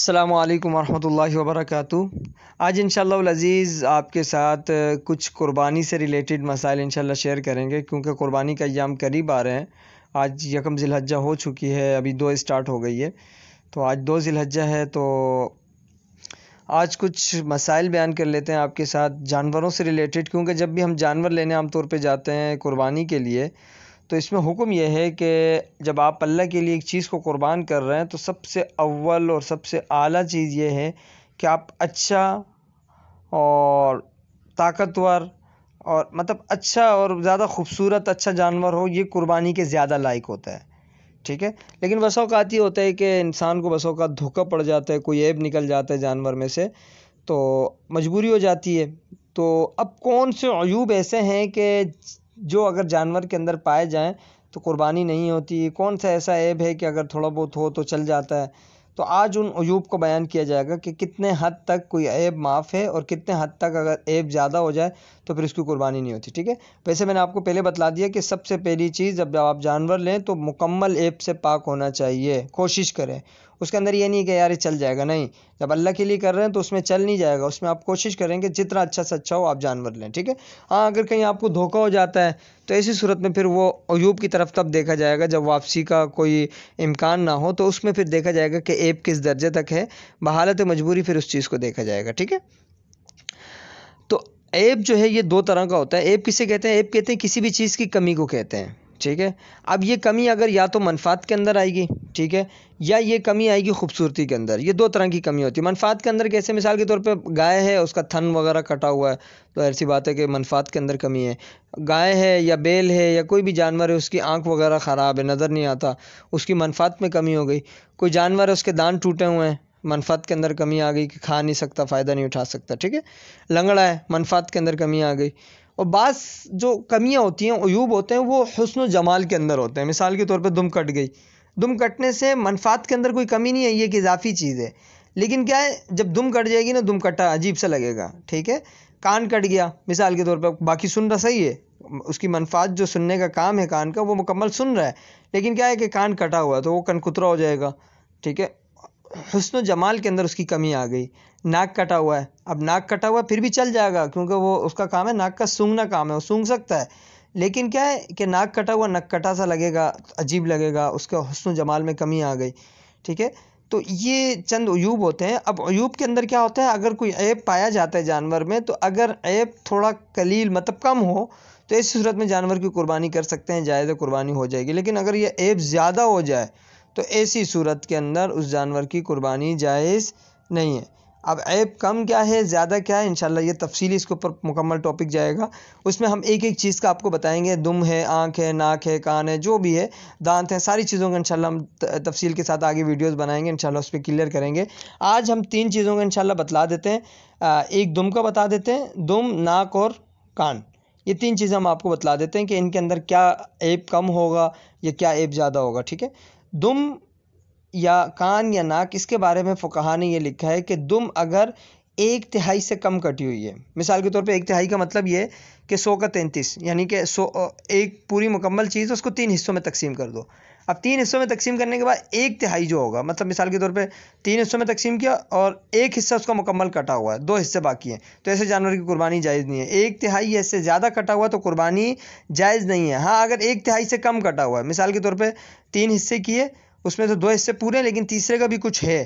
السلام علیکم ورحمۃ اللہ وبرکاتہ۔ آج انشاءاللہ العزیز آپ کے ساتھ کچھ قربانی سے ریلیٹڈ مسائل انشاءاللہ شیئر کریں گے، کیونکہ قربانی کا ایام قریب آ رہے ہیں۔ آج یکم ذی الحجہ ہو چکی ہے، ابھی 2 اسٹارٹ ہو گئی ہے، تو آج 2 ذی الحجہ ہے۔ تو آج کچھ مسائل بیان کر لیتے ہیں آپ کے ساتھ جانوروں سے ریلیٹڈ، کیونکہ جب بھی ہم جانور لینے عام طور پہ جاتے ہیں قربانی کے لیے، تو اس میں حکم یہ ہے کہ جب آپ اللہ کے لیے ایک چیز کو قربان کر رہے ہیں تو سب سے اول اور سب سے اعلیٰ چیز یہ ہے کہ آپ اچھا اور طاقتور اور اچھا اور زیادہ خوبصورت اچھا جانور ہو، یہ قربانی کے زیادہ لائق ہوتا ہے، ٹھیک ہے۔ لیکن بس اوقات یہ ہوتا ہے کہ انسان کو بس اوقات دھوکہ پڑ جاتا ہے، کوئی عیب نکل جاتا ہے جانور میں سے، تو مجبوری ہو جاتی ہے۔ تو اب کون سے عیوب ایسے ہیں کہ جو اگر جانور کے اندر پائے جائیں تو قربانی نہیں ہوتی، کون سا ایسا عیب ہے کہ اگر تھوڑا بہت ہو تو چل جاتا ہے؟ تو آج ان عیوب کو بیان کیا جائے گا کہ کتنے حد تک کوئی عیب معاف ہے اور کتنے حد تک اگر عیب زیادہ ہو جائے تو پھر اس کی قربانی نہیں ہوتی، ٹھیک ہے۔ ویسے میں نے آپ کو پہلے بتلا دیا کہ سب سے پہلی چیز جب آپ جانور لیں تو مکمل عیب سے پاک ہونا چاہیے، کوشش کریں۔ اس کے اندر یہ نہیں کہ یار یہ چل جائے گا، نہیں، جب اللہ کے لیے کر رہے ہیں تو اس میں چل نہیں جائے گا، اس میں آپ کوشش کریں کہ جتنا اچھا سے اچھا ہو آپ جانور لیں، ٹھیک ہے۔ ہاں، اگر کہیں آپ کو دھوکہ ہو جاتا ہے تو ایسی صورت میں پھر وہ عیوب کی طرف تب دیکھا جائے گا جب واپسی کا کوئی امکان نہ ہو، تو اس میں پھر دیکھا جائے گا کہ عیب کس درجے تک ہے، بحالت مجبوری پھر اس چیز کو دیکھا جائے گا، ٹھیک ہے۔ تو عیب جو ہے یہ 2 طرح کا ہوتا ہے۔ عیب کسے کہتے ہیں؟ عیب کہتے ہیں کسی بھی چیز کی کمی کو کہتے ہیں، ٹھیک ہے۔ اب یہ کمی اگر یا تو منفعت کے اندر آئے گی، ٹھیک ہے، یا یہ کمی آئے گی خوبصورتی کے اندر۔ یہ 2 طرح کی کمی ہوتی ہے۔ منفعت کے اندر کیسے؟ مثال کے طور پہ گائے ہے، اس کا تھن وغیرہ کٹا ہوا ہے، تو ایسی بات ہے کہ منفعت کے اندر کمی ہے۔ گائے ہے یا بیل ہے یا کوئی بھی جانور ہے، اس کی آنکھ وغیرہ خراب ہے، نظر نہیں آتا، اس کی منفعت میں کمی ہو گئی۔ کوئی جانور ہے، اس کے دانت ٹوٹے ہوئے ہیں، منفعت کے اندر کمی آ گئی کہ کھا نہیں سکتا، فائدہ نہیں اٹھا سکتا، ٹھیک ہے۔ لنگڑا ہے، منفعت کے اندر کمی آ گئی۔ اور بعض جو کمیاں ہوتی ہیں، عیوب ہوتے ہیں، وہ حسن و جمال کے اندر ہوتے ہیں۔ مثال کے طور پہ دم کٹ گئی، دم کٹنے سے منفعت کے اندر کوئی کمی نہیں ہے، یہ ایک اضافی چیز ہے، لیکن کیا ہے جب دم کٹ جائے گی نا، دم کٹا عجیب سا لگے گا، ٹھیک ہے۔ کان کٹ گیا مثال کے طور پہ، باقی سن رہا صحیح ہے، اس کی منفعت جو سننے کا کام ہے کان کا وہ مکمل سن رہا ہے، لیکن کیا ہے کہ کان کٹا ہوا ہے تو وہ کن کترا ہو جائے گا، ٹھیک ہے۔ حسن و جمال کے اندر اس کی کمی آ گئی۔ ناک کٹا ہوا ہے، اب ناک کٹا ہوا ہے پھر بھی چل جائے گا، کیونکہ وہ اس کا کام ہے، ناک کا سونگنا کام ہے، وہ سونگ سکتا ہے، لیکن کیا ہے کہ ناک کٹا ہوا نک کٹا سا لگے گا، عجیب لگے گا، اس کا حسن و جمال میں کمی آ گئی، ٹھیک ہے۔ تو یہ چند عیوب ہوتے ہیں۔ اب عیوب کے اندر کیا ہوتا ہے، اگر کوئی عیب پایا جاتا ہے جانور میں، تو اگر عیب تھوڑا قلیل کم ہو تو اس صورت میں جانور کی قربانی کر سکتے ہیں، جائز قربانی ہو جائے گی۔ لیکن اگر یہ عیب زیادہ ہو جائے تو ایسی صورت کے اندر اس جانور کی قربانی جائز نہیں ہے۔ اب عیب کم کیا ہے، زیادہ کیا ہے، انشاءاللہ یہ تفصیلی اس کے اوپر مکمل ٹاپک جائے گا، اس میں ہم ایک ایک چیز کا آپ کو بتائیں گے۔ دم ہے، آنکھ ہے، ناک ہے، کان ہے، جو بھی ہے، دانت ہے، ساری چیزوں کا انشاءاللہ ہم تفصیل کے ساتھ آگے ویڈیوز بنائیں گے، انشاءاللہ اس پہ کلیئر کریں گے۔ آج ہم 3 چیزوں کا انشاءاللہ بتلا دیتے ہیں۔ ایک دم کا بتا دیتے ہیں، دم، ناک اور کان، یہ 3 چیزیں ہم آپ کو بتلا دیتے ہیں کہ ان کے اندر کیا عیب کم ہوگا یا کیا عیب زیادہ ہوگا، ٹھیک ہے۔ دم یا کان یا ناک، اس کے بارے میں فقہا نے یہ لکھا ہے کہ دم اگر 1/3 سے کم کٹی ہوئی ہے، مثال کے طور پہ 1/3 کا مطلب یہ ہے کہ 100 کا 33، یعنی کہ 100 ایک پوری مکمل چیز اس کو 3 حصوں میں تقسیم کر دو۔ اب 3 حصوں میں تقسیم کرنے کے بعد 1/3 جو ہوگا، مطلب مثال کے طور پہ 3 حصوں میں تقسیم کیا اور ایک حصہ اس کا مکمل کٹا ہوا ہے، 2 حصے باقی ہیں، تو ایسے جانور کی قربانی جائز نہیں ہے۔ 1/3 اس سے زیادہ کٹا ہوا تو قربانی جائز نہیں ہے۔ ہاں، اگر 1/3 سے کم کٹا ہوا ہے، مثال کے طور پہ 3 حصے کیے، اس میں سے 2 حصے پورے لیکن تیسرے کا بھی کچھ ہے،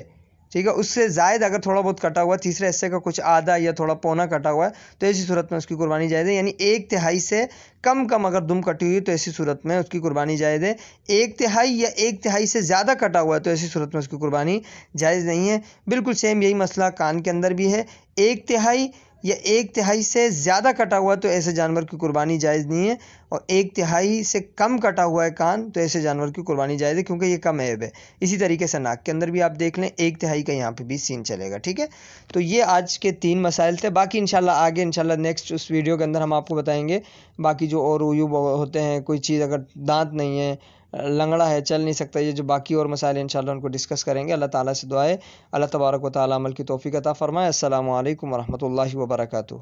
ٹھیک ہے، اس سے زائد اگر تھوڑا بہت کٹا ہوا ہے، تیسرے حصے کا کچھ آدھا یا تھوڑا پونا کٹا ہوا ہے، تو ایسی صورت میں اس کی قربانی جائز ہے۔ یعنی 1/3 سے کم اگر دم کٹی ہوئی تو ایسی صورت میں اس کی قربانی جائز ہے۔ 1/3 یا 1/3 سے زیادہ کٹا ہوا ہے تو ایسی صورت میں اس کی قربانی جائز نہیں ہے۔ بالکل سیم یہی مسئلہ کان کے اندر بھی ہے، 1/3 یا 1/3 سے زیادہ کٹا ہوا ہے تو ایسے جانور کی قربانی جائز نہیں ہے، اور 1/3 سے کم کٹا ہوا ہے کان تو ایسے جانور کی قربانی جائز ہے، کیونکہ یہ کم عیب ہے۔ اسی طریقے سے ناک کے اندر بھی آپ دیکھ لیں، 1/3 کا یہاں پہ بھی سین چلے گا، ٹھیک ہے۔ تو یہ آج کے 3 مسائل تھے، باقی انشاءاللہ آگے انشاءاللہ نیکسٹ اس ویڈیو کے اندر ہم آپ کو بتائیں گے باقی جو اور عیوب ہوتے ہیں، کوئی چیز اگر دانت نہیں ہے، لنگڑا ہے، چل نہیں سکتا، یہ جو باقی اور مسائل ہیں انشاءاللہ ان کو ڈسکس کریں گے۔ اللہ تعالیٰ سے دعا ہے اللہ تبارک و تعالیٰ عمل کی توفیق عطا فرمائے۔ السلام علیکم ورحمۃ اللہ وبرکاتہ۔